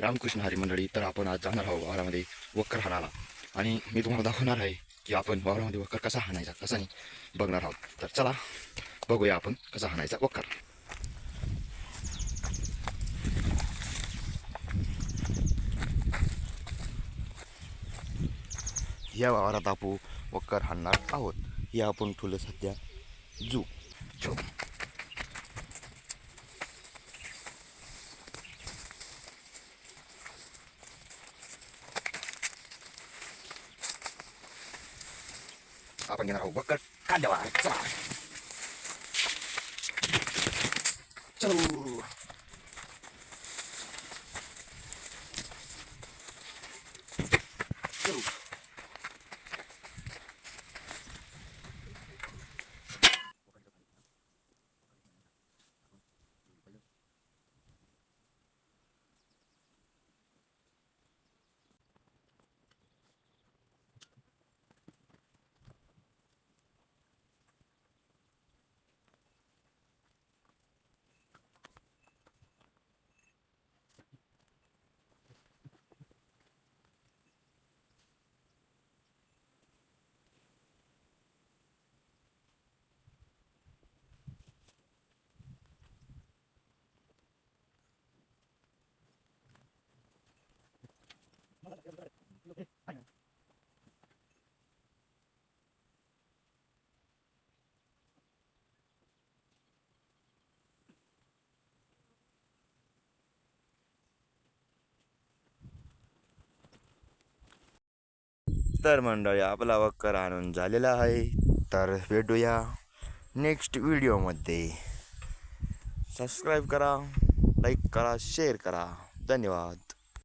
रामकृष्ण हरी मंडळी. तर आपण आज जाणार आहोत वावरामध्ये वक्कर हाणायला आणि मी तुम्हाला दाखवणार आहे की आपण वावरामध्ये वक्कर कसा हाणायचा कसा नाही बघणार आहोत. तर चला बघूया आपण कसा हाणायचा वक्कर. या वावरात आपण वक्कर हाणणार आहोत. हे आपण ठुलं सध्या जू छो. आपण घेणार आहोत वक्कर कांद्यावर. चला चलो. चलो. तर मंडळी आपला वक्कर आणून झालेला आहे. तर भेटूया नेक्स्ट व्हिडिओमध्ये. सबस्क्राईब करा, लाईक करा, शेअर करा. धन्यवाद.